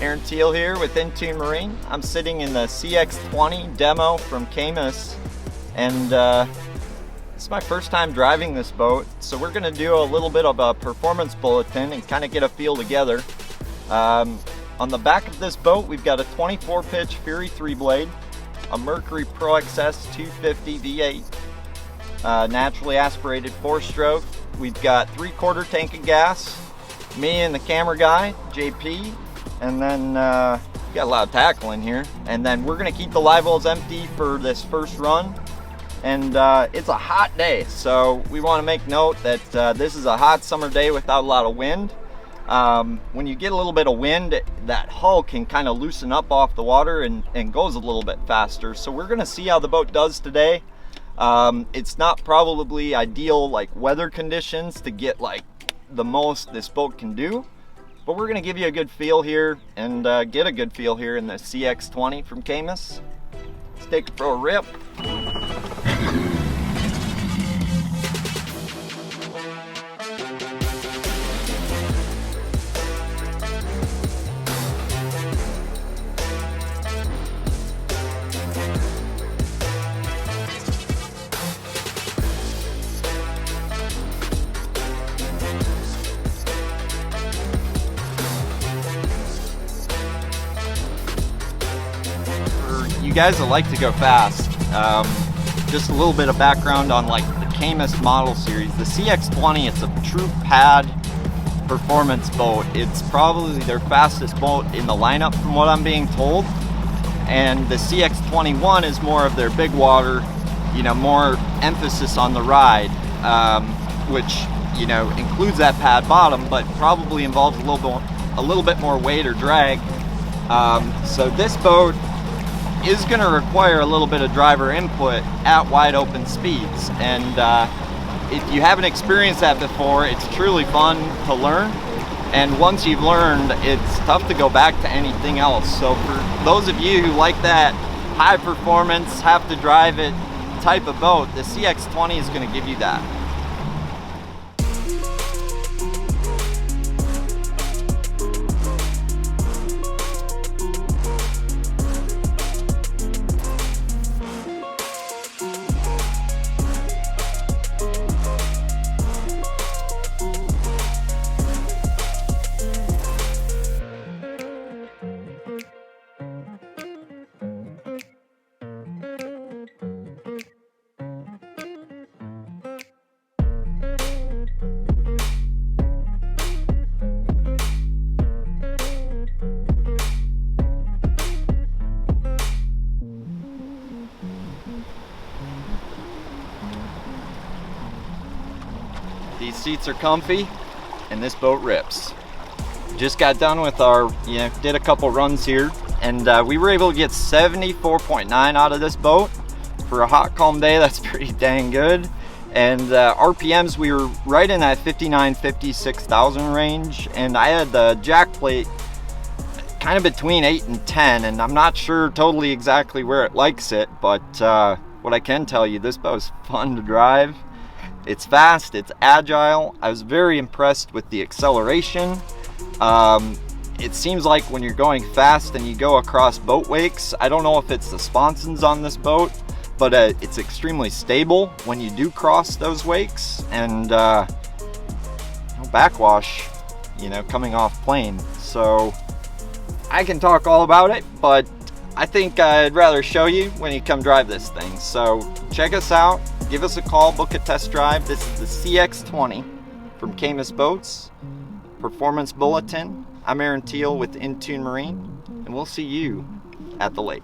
Aaron Teal here with Intune Marine. I'm sitting in the CX20 demo from Caymas, and it's my first time driving this boat, so we're going to do a little bit of a performance bulletin and kind of get a feel together. On the back of this boat, we've got a 24 pitch Fury 3 blade, a Mercury Pro XS 250 V8, naturally aspirated 4-stroke. We've got 3/4 tank of gas, me and the camera guy, JP, and then we got a lot of tackle in here. And then we're gonna keep the live wells empty for this first run. And it's a hot day, so we want to make note that this is a hot summer day without a lot of wind. When you get a little bit of wind, that hull can kind of loosen up off the water and goes a little bit faster. So we're gonna see how the boat does today. It's not probably ideal like weather conditions to get like the most this boat can do, but we're gonna give you a good feel here and get a good feel here in the CX20 from Caymas. Let's take it for a rip. You guys that like to go fast, just a little bit of background on like the Caymas model series. The CX20, it's a true pad performance boat. It's probably their fastest boat in the lineup from what I'm being told. And the CX21 is more of their big water, you know, more emphasis on the ride, which, you know, includes that pad bottom, but probably involves a little bit more weight or drag. So this boat is going to require a little bit of driver input at wide open speeds, and if you haven't experienced that before, it's truly fun to learn, and once you've learned, it's tough to go back to anything else. So for those of you who like that high performance, have to drive it type of boat, the CX20 is going to give you that. These seats are comfy, and this boat rips. Just got done with our, did a couple runs here, and we were able to get 74.9 out of this boat. For a hot, calm day, that's pretty dang good. And RPMs, we were right in that 5950, 6000 range, and I had the jack plate kind of between 8 and 10, and I'm not sure totally exactly where it likes it, but what I can tell you, this boat is fun to drive. It's fast, it's agile. I was very impressed with the acceleration. It seems like when you're going fast and you go across boat wakes, I don't know if it's the sponsons on this boat, but it's extremely stable when you do cross those wakes, and backwash, coming off plane. So I can talk all about it, but I think I'd rather show you when you come drive this thing. So check us out, give us a call, book a test drive. This is the CX20 from Caymas Boats Performance Bulletin. I'm Aaron Teal with Intune Marine, and we'll see you at the lake.